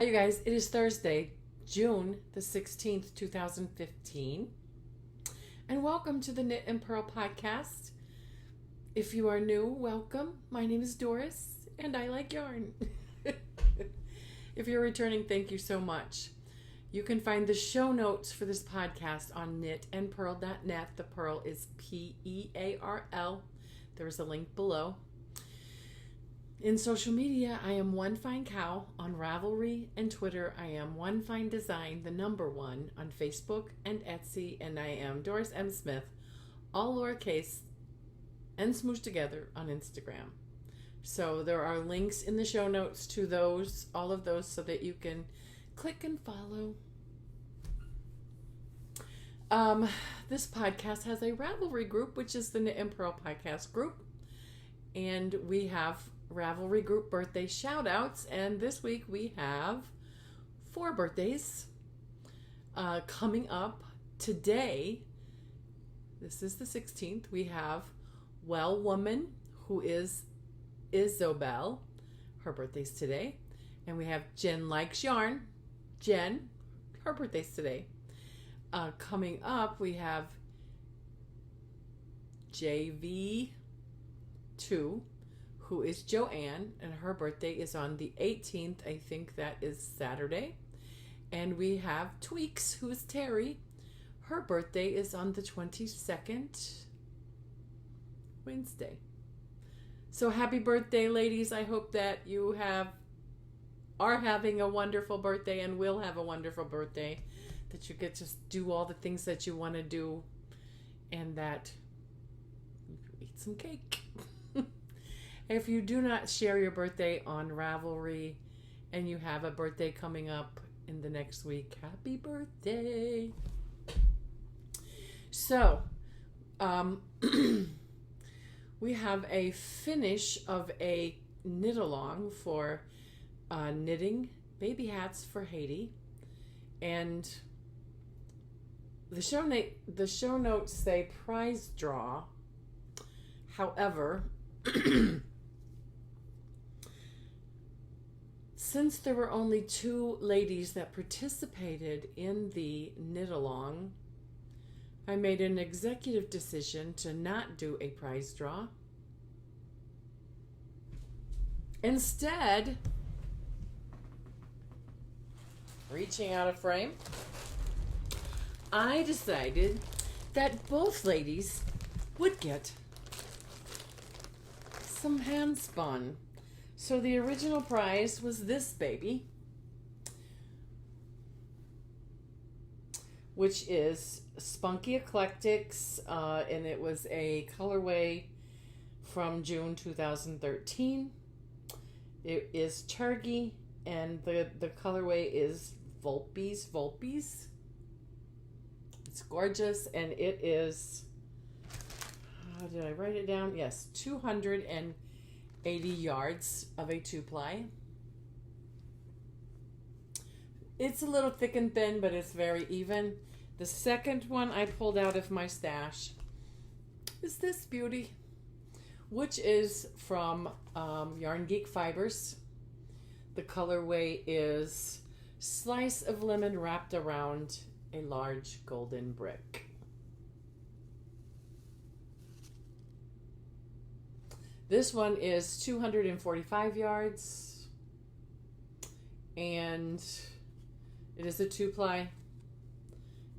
Hi, you guys. It is Thursday, June the 16th, 2015. And welcome to the Knit and Purl podcast. If you are new, welcome. My name is Doris, and I like yarn. If you're returning, thank you so much. You can find the show notes for this podcast on knitandpurl.net. The Purl is P-E-A-R-L. There is a link below. In social media, I am One Fine Cow on Ravelry and Twitter. I am One Fine Design, the number one, on Facebook and Etsy. And I am Doris M. Smith, all lowercase and smooshed together, on Instagram. So there are links in the show notes to those, all of those, so that you can click and follow. This podcast has a Ravelry group, which is the Knit and Purl podcast group. And we have Ravelry group birthday shout outs, and this week we have 4 birthdays coming up today. This is the 16th. We have Well Woman, who is Isobel. Her birthday's today. And we have Jen Likes Yarn. Jen, her birthday's today. Coming up, we have JV2, who is Joanne, and her birthday is on the 18th. I think that is Saturday. And we have Tweaks, who is Terry. Her birthday is on the 22nd, Wednesday. So happy birthday, ladies. I hope that you are having a wonderful birthday and will have a wonderful birthday, that you get to do all the things that you want to do, and that you eat some cake. If you do not share your birthday on Ravelry and you have a birthday coming up in the next week, happy birthday. So, we have a finish of a knit along for knitting baby hats for Haiti. And the show notes say prize draw. However, since there were only 2 ladies that participated in the knit along, I made an executive decision to not do a prize draw. Instead, reaching out of frame, I decided that both ladies would get some hand spun. So the original prize was this baby, which is Spunky Eclectics, and it was a colorway from June 2013. It is Turkey, and the colorway is Volpies. It's gorgeous, and it is, did I write it down? Yes, 280 yards of a 2-ply. It's a little thick and thin, but it's very even. The second one I pulled out of my stash is this beauty, which is from Yarn Geek Fibers. The colorway is Slice of Lemon wrapped around a large golden brick. This one is 245 yards, and it is a 2-ply,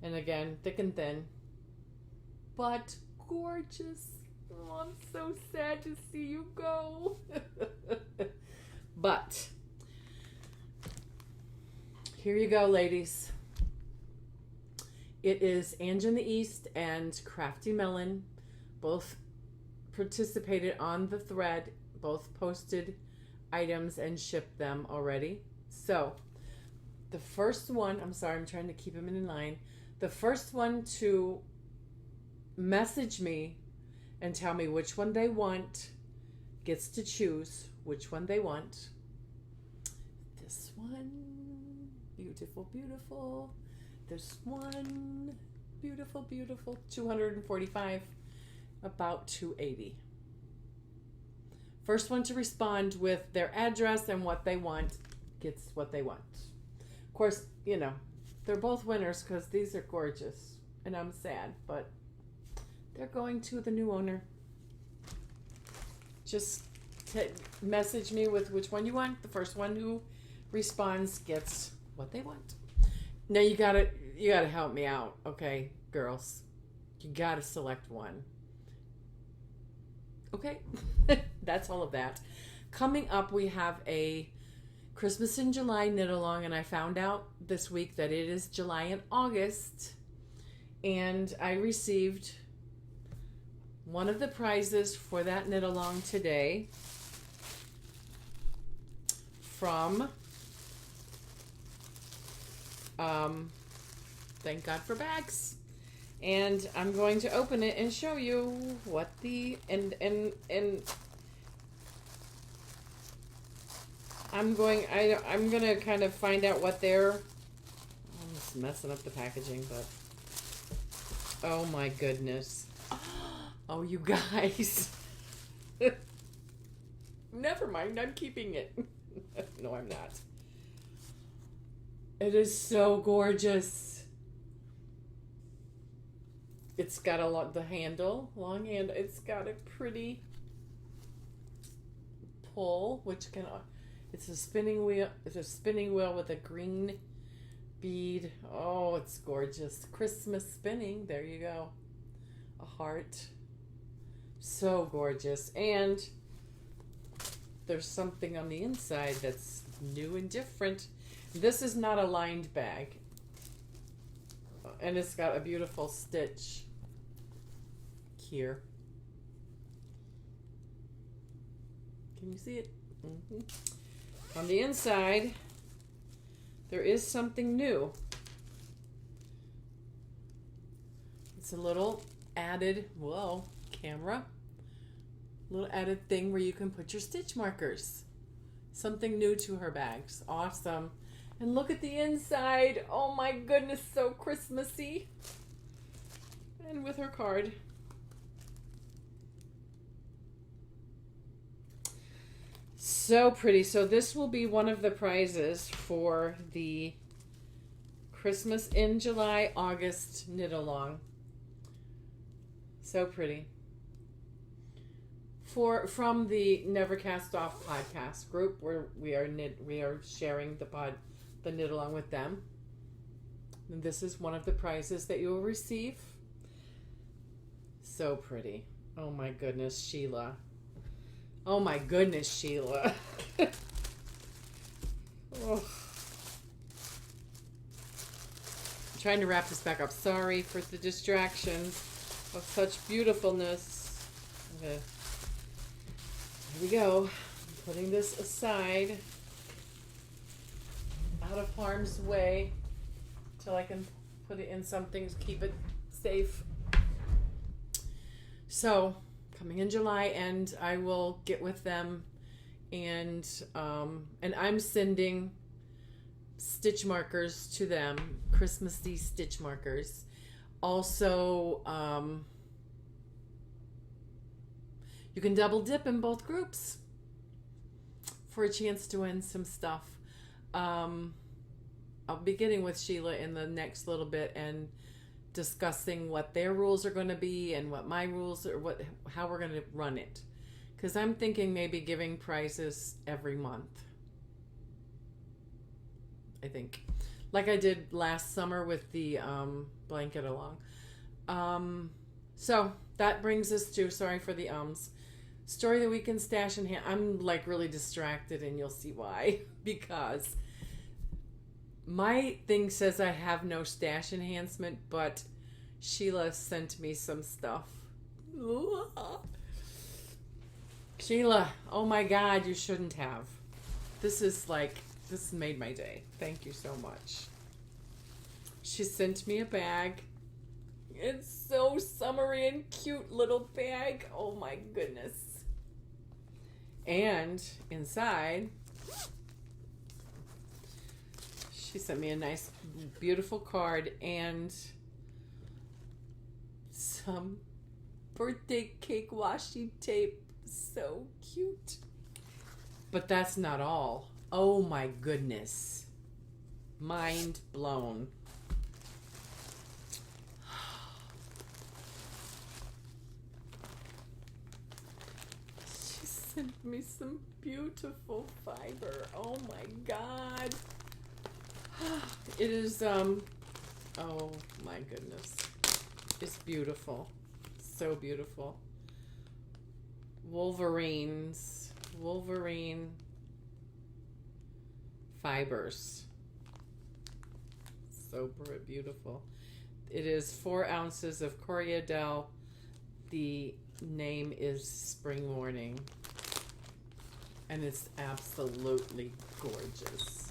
and again, thick and thin, but gorgeous. Oh, I'm so sad to see you go. But here you go, ladies. It is Ange in the East and Crafty Melon. Both participated on the thread, both posted items and shipped them already. So the first one, I'm sorry, I'm trying to keep them in line. The first one to message me and tell me which one they want gets to choose which one they want. This one, beautiful, beautiful. This one, beautiful, beautiful. 245, about 280. First one to respond with their address and what they want gets what they want. Of course, they're both winners because these are gorgeous. And I'm sad, but they're going to the new owner. Just message me with which one you want. The first one who responds gets what they want. Now you gotta help me out, okay, girls. You gotta select one. Okay, that's all of that. Coming up, we have a Christmas in July knit along, and I found out this week that it is July and August, and I received one of the prizes for that knit along today from Thank God for Bags. And I'm going to open it and show you what and I'm gonna kind of find out what I'm just messing up the packaging, but oh my goodness. Oh, you guys. Never mind, I'm keeping it. No, I'm not. It is so gorgeous. It's got the handle, long handle. It's got a pretty pull, it's a spinning wheel. It's a spinning wheel with a green bead. Oh, it's gorgeous. Christmas spinning. There you go. A heart. So gorgeous. And there's something on the inside that's new and different. This is not a lined bag. And it's got a beautiful stitch here. Can you see it? Mm-hmm. On the inside, there is something new. It's a little added, camera. Little added thing where you can put your stitch markers. Something new to her bags. Awesome. And look at the inside. Oh my goodness, so Christmassy. And with her card. So pretty. So this will be one of the prizes for the Christmas in July, August knit along. So pretty. From the Never Cast Off podcast group, where we are sharing the knit along with them. And this is one of the prizes that you will receive. So pretty. Oh my goodness, Sheila. Oh my goodness, Sheila. Oh. I'm trying to wrap this back up. Sorry for the distractions of such beautifulness. Okay. Here we go. I'm putting this aside, out of harm's way, till I can put it in something to keep it safe. So, coming in July, and I will get with them, and I'm sending stitch markers to them, Christmassy stitch markers. Also, you can double dip in both groups for a chance to win some stuff. I'll be getting with Sheila in the next little bit and discussing what their rules are going to be and what my rules are, how we're going to run it. Because I'm thinking maybe giving prizes every month. I think. Like I did last summer with the blanket along. So that brings us to, sorry for the story of the week in Stash and Hand. I'm like really distracted, and you'll see why. Because my thing says I have no stash enhancement, but Sheila sent me some stuff. Sheila, oh my God, you shouldn't have. This made my day. Thank you so much. She sent me a bag. It's so summery and cute little bag. Oh my goodness. And inside, she sent me a nice, beautiful card and some birthday cake washi tape. So cute. But that's not all. Oh my goodness. Mind blown. She sent me some beautiful fiber. Oh my God. It is, oh my goodness. It's beautiful. So beautiful. Wolverine fibers. So beautiful. It is 4 ounces of Coriadel. The name is Spring Morning. And it's absolutely gorgeous.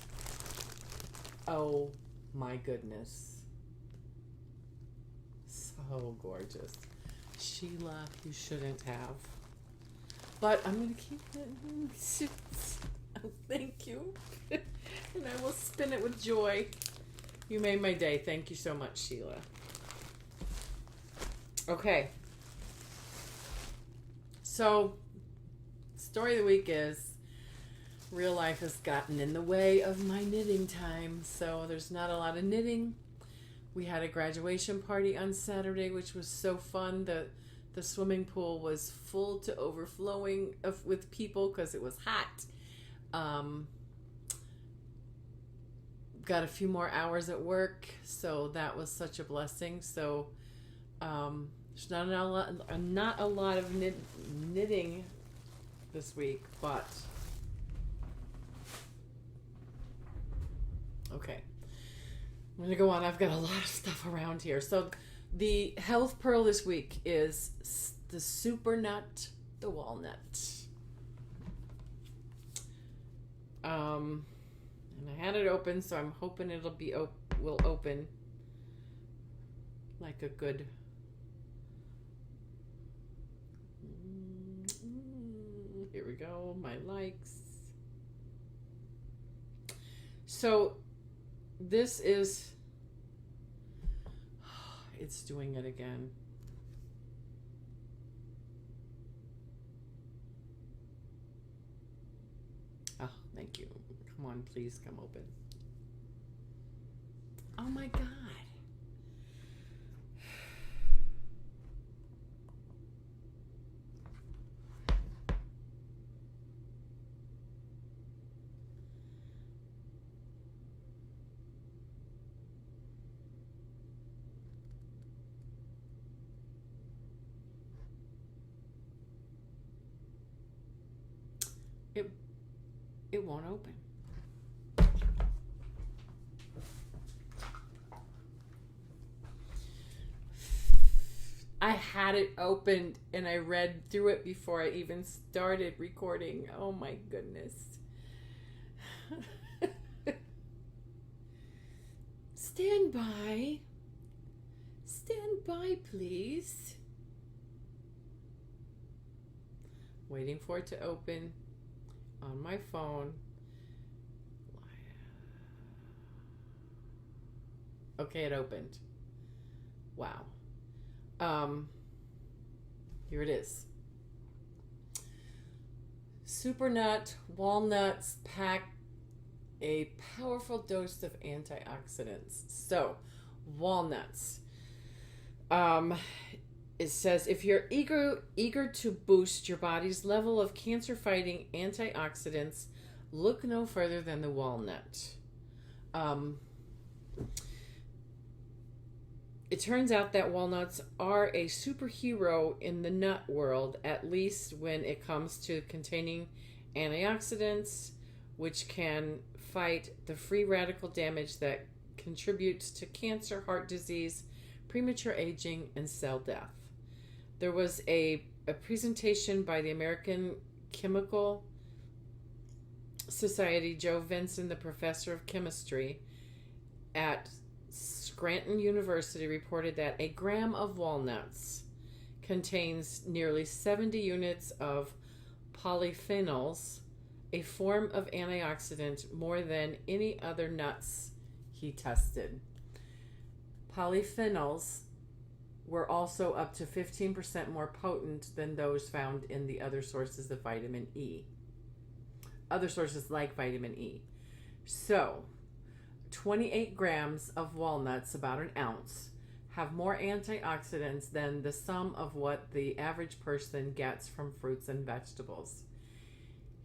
Oh my goodness. So gorgeous. Sheila, you shouldn't have. But I'm going to keep it. Oh, thank you. And I will spin it with joy. You made my day. Thank you so much, Sheila. Okay. So, story of the week is real life has gotten in the way of my knitting time. So there's not a lot of knitting. We had a graduation party on Saturday, which was so fun. The swimming pool was full to overflowing with people because it was hot. Got a few more hours at work, so that was such a blessing. So there's not a lot of knitting this week, but okay. I'm going to go on. I've got a lot of stuff around here. So the health pearl this week is the super nut, the walnut. And I had it open, so I'm hoping will open like a good. Here we go. My likes. So this is. It's doing it again. Oh, thank you. Come on, please come open. Oh my God. It won't open. I had it opened and I read through it before I even started recording. Oh my goodness. Stand by. Stand by, please. Waiting for it to open on my phone. Okay, it opened. Wow. Here it is. Super nut walnuts pack a powerful dose of antioxidants. So, walnuts. It says if you're eager to boost your body's level of cancer-fighting antioxidants, look no further than the walnut. It turns out that walnuts are a superhero in the nut world, at least when it comes to containing antioxidants, which can fight the free radical damage that contributes to cancer, heart disease, premature aging, and cell death. There was a presentation by the American Chemical Society. Joe Vinson, the professor of chemistry at Scranton University, reported that a gram of walnuts contains nearly 70 units of polyphenols, a form of antioxidant, more than any other nuts he tested. Polyphenols were also up to 15% more potent than those found in the other sources of vitamin E. Other sources like vitamin E. So, 28 grams of walnuts, about an ounce, have more antioxidants than the sum of what the average person gets from fruits and vegetables.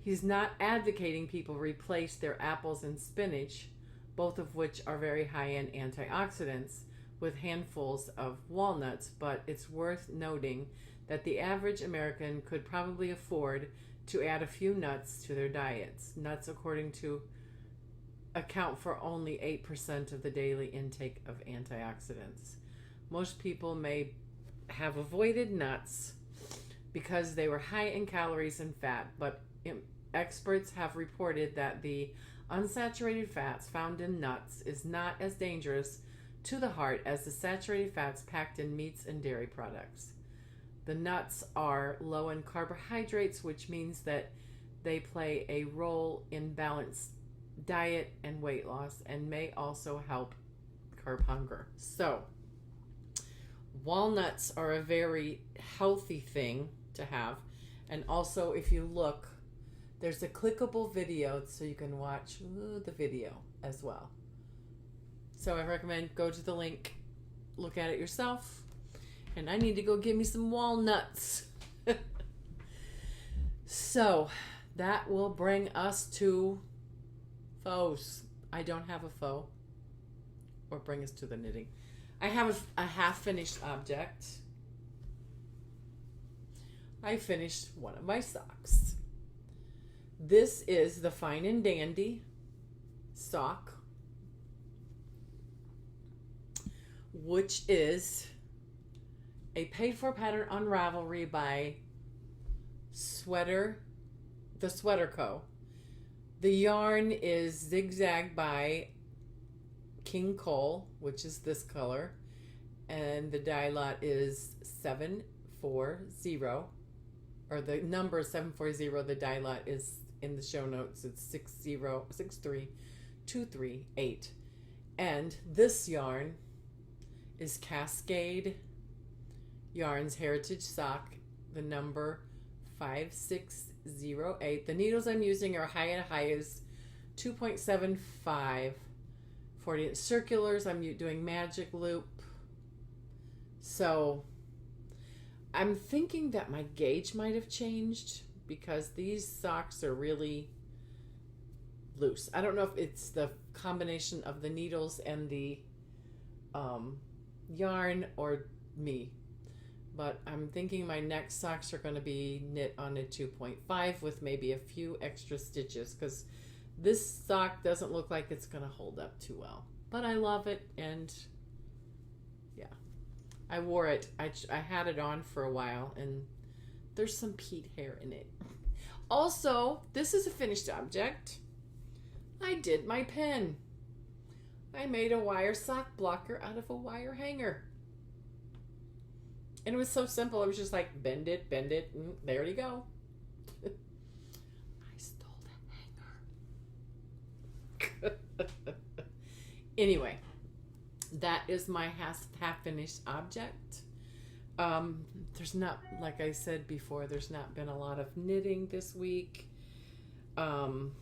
He's not advocating people replace their apples and spinach, both of which are very high in antioxidants, with handfuls of walnuts, but it's worth noting that the average American could probably afford to add a few nuts to their diets. Nuts, according to account for only 8% of the daily intake of antioxidants. Most people may have avoided nuts because they were high in calories and fat, but experts have reported that the unsaturated fats found in nuts is not as dangerous to the heart as the saturated fats packed in meats and dairy products. The nuts are low in carbohydrates, which means that they play a role in balanced diet and weight loss, and may also help curb hunger. So, walnuts are a very healthy thing to have. And also, if you look, there's a clickable video so you can watch the video as well. So I recommend go to the link, look at it yourself. And I need to go get me some walnuts. So that will bring us to faux. I don't have a faux. Or bring us to the knitting. I have a half-finished object. I finished one of my socks. This is the Fine and Dandy sock, which is a paid-for pattern on Ravelry by The Sweater Co. The yarn is Zigzag by King Cole, which is this color, and the dye lot is 740, or the number 740. The dye lot is in the show notes. It's 6063238, and this yarn is Cascade Yarns Heritage Sock, the number 5608. The needles I'm using are Hiya-Hiya's 2.75 40 circulars. I'm doing magic loop. So I'm thinking that my gauge might have changed because these socks are really loose. I don't know if it's the combination of the needles and the yarn or me, but I'm thinking my next socks are going to be knit on a 2.5 with maybe a few extra stitches, because this sock doesn't look like it's going to hold up too well. But I love it, and yeah, I wore it. I had it on for a while, and there's some peat hair in it. Also, this is a finished object. I did my pen. I made a wire sock blocker out of a wire hanger. And it was so simple. It was just like, bend it, and there you go. I stole the hanger. Anyway, that is my half-finished object. There's not, like I said before, there's not been a lot of knitting this week. But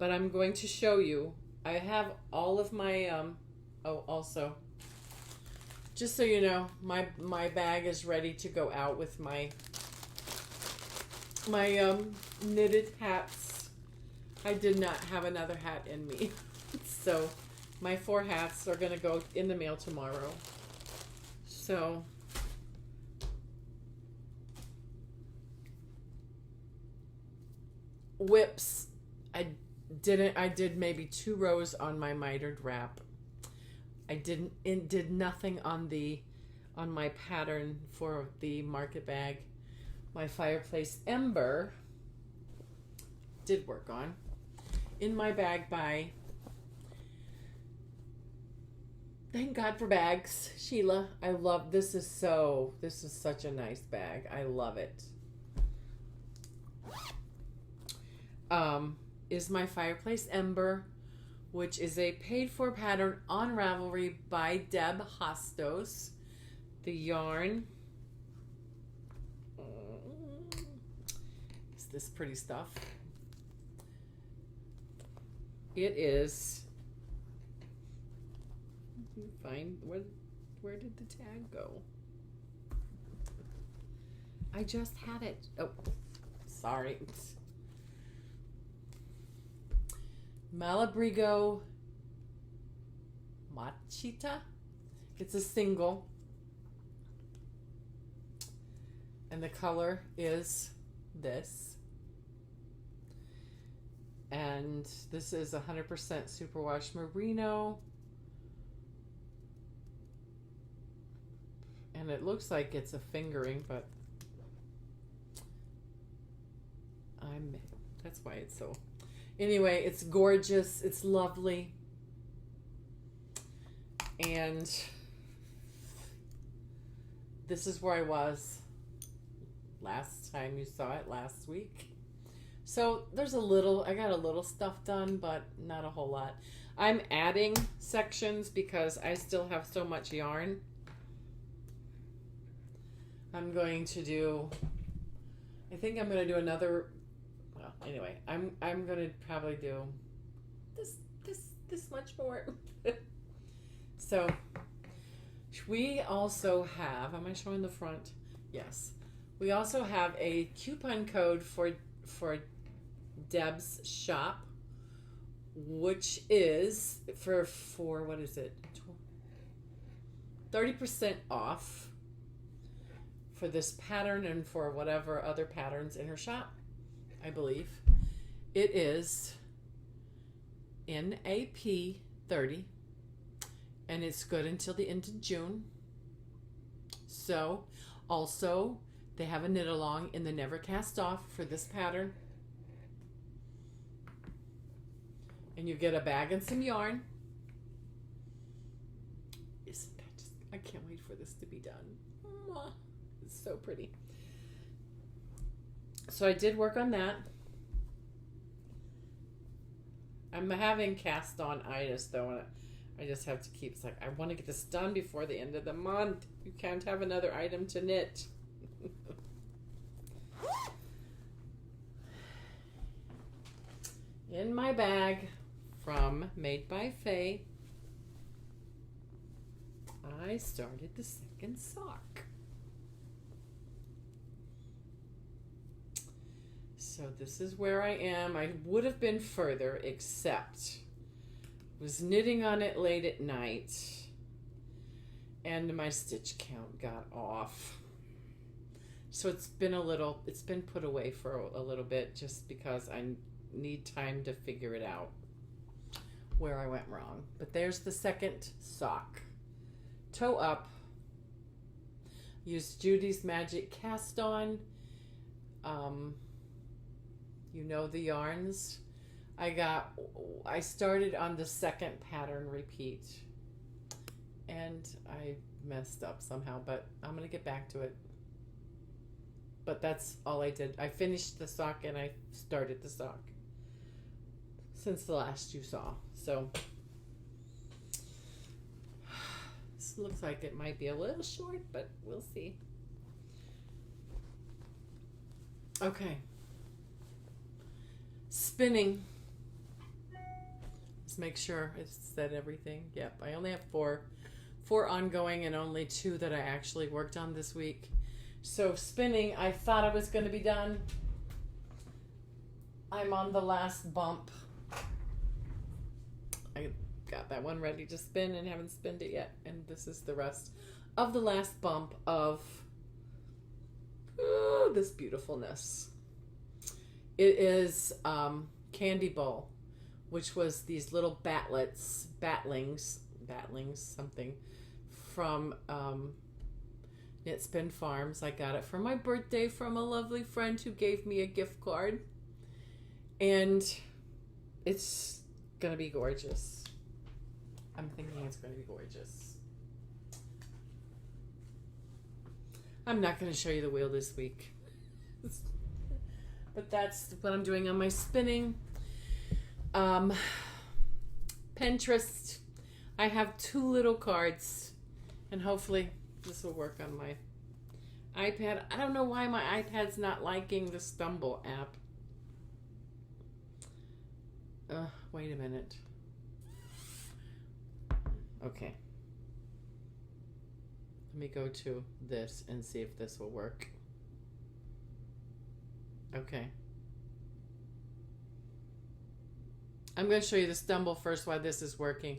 I'm going to show you. I have all of my, also, just so you know, my bag is ready to go out with my knitted hats. I did not have another hat in me. So my 4 hats are going to go in the mail tomorrow. So whips, I did maybe 2 rows on my mitered wrap. I did nothing on my pattern for the market bag. My fireplace ember did work on. In my bag by, thank God for bags, Sheila. I love, this is such a nice bag. I love it. Is my fireplace ember, which is a paid-for pattern on Ravelry by Deb Hostos. The yarn is this pretty stuff. it is. Find where did the tag go? I just had it. Oh, sorry. Malabrigo Machita. It's a single. And the color is this. And this is 100% superwash merino. And it looks like it's a fingering, but that's why it's so. Anyway, it's gorgeous. It's lovely. And this is where I was last time you saw it, last week. So there's I got a little stuff done, but not a whole lot. I'm adding sections because I still have so much yarn. I'm going to do, I think I'm going to do another, well, anyway, I'm going to probably do this much more. So we also have, am I showing the front? Yes. We also have a coupon code for Deb's shop, which is for what is it? 30% off for this pattern and for whatever other patterns in her shop, I believe. It is NAP30, and it's good until the end of June. So, also, they have a knit along in the Never Cast Off for this pattern. And you get a bag and some yarn. Isn't that just, I can't wait for this to be done. Mwah. It's so pretty. So I did work on that. I'm having cast on itis though, and I just have to keep, it's like, I want to get this done before the end of the month. You can't have another item to knit. In my bag from Made by Faye, I started the second sock. So this is where I am. I would have been further, except was knitting on it late at night and my stitch count got off. So it's been put away for a little bit just because I need time to figure it out where I went wrong. But there's the second sock. Toe up. Use Judy's Magic Cast On. You know the yarns. I started on the second pattern repeat and I messed up somehow, but I'm gonna get back to it. But that's all I did. I finished the sock and I started the sock since the last you saw. So this looks like it might be a little short, but we'll see. Okay. Spinning. Let's make sure I said everything. Yep, I only have four ongoing and only 2 that I actually worked on this week. So spinning, I thought I was going to be done. I'm on the last bump. I got that one ready to spin and haven't spinned it yet. And this is the rest of the last bump of this beautifulness. It is Candy Bowl, which was these little batlings, something, from Knit Spin Farms. I got it for my birthday from a lovely friend who gave me a gift card. And it's going to be gorgeous. I'm thinking it's going to be gorgeous. I'm not going to show you the wheel this week. But that's what I'm doing on my spinning. Pinterest. I have 2 little cards. And hopefully this will work on my iPad. I don't know why my iPad's not liking the Stumble app. Wait a minute. Okay. Let me go to this and see if this will work. Okay. I'm going to show you the stumble first while this is working.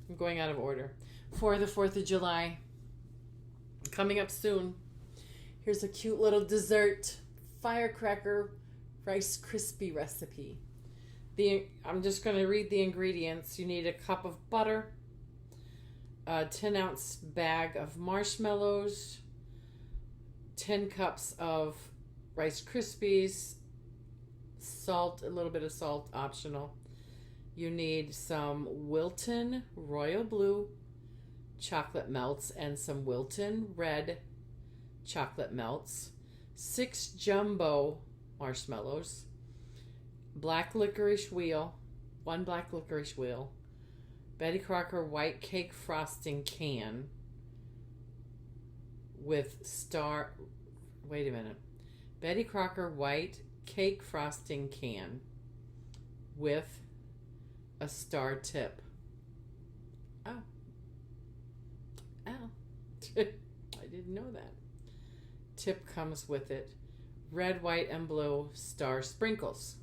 I'm going out of order. For the 4th of July, coming up soon, here's a cute little dessert firecracker Rice Krispie recipe. I'm just going to read the ingredients. You need a cup of butter, a 10-ounce bag of marshmallows, 10 cups of Rice Krispies, salt, a little bit of salt, optional. You need some Wilton Royal Blue chocolate melts and some Wilton Red chocolate melts, 6 jumbo marshmallows, black licorice wheel, 1 black licorice wheel, Betty Crocker white cake frosting can with Betty Crocker white cake frosting can with a star tip. Oh. I didn't know that. Tip comes with it. Red, white, and blue star sprinkles.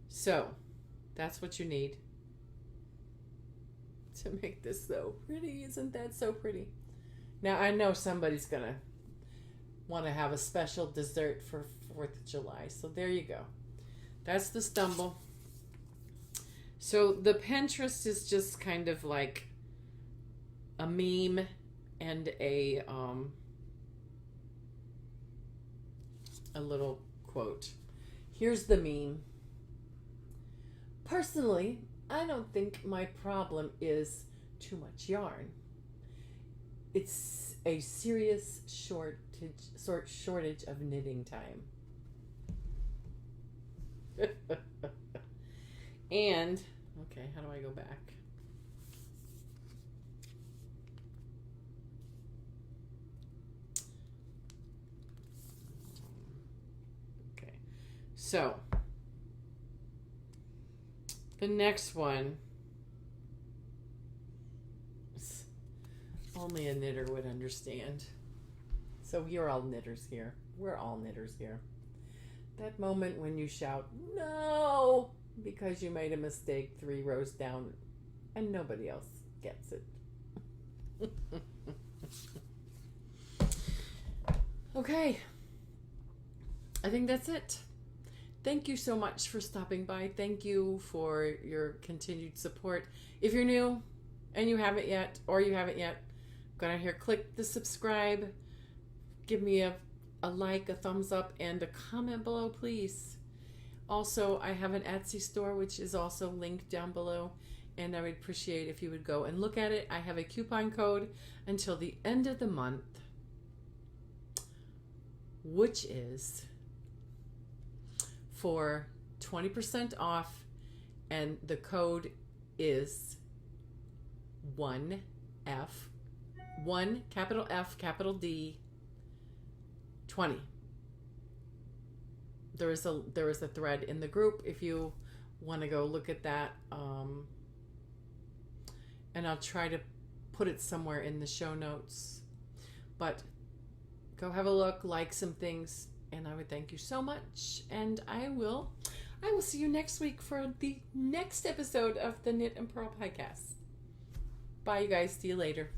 So, that's what you need to make this so pretty. Isn't that so pretty? Now, I know somebody's going to want to have a special dessert for 4th of July. So, there you go. That's the stumble. So, the Pinterest is just kind of like a meme and a little quote. Here's the meme. Personally, I don't think my problem is too much yarn. It's a serious shortage of knitting time. And, okay, how do I go back? Okay, so the next one, only a knitter would understand. So you're all knitters here. We're all knitters here. That moment when you shout, no, because you made a mistake 3 rows down and nobody else gets it. Okay. I think that's it. Thank you so much for stopping by. Thank you for your continued support. If you're new and you haven't yet, go down here, click the subscribe, give me a like, a thumbs up, and a comment below, please. Also, I have an Etsy store, which is also linked down below, and I would appreciate if you would go and look at it. I have a coupon code until the end of the month, which is for 20% off, and the code is 1 capital F capital D 20. There is a thread in the group if you want to go look at that, and I'll try to put it somewhere in the show notes, but go have a look, like some things, and I would thank you so much. And I will see you next week for the next episode of the Knit and Purl podcast. Bye, you guys. See you later.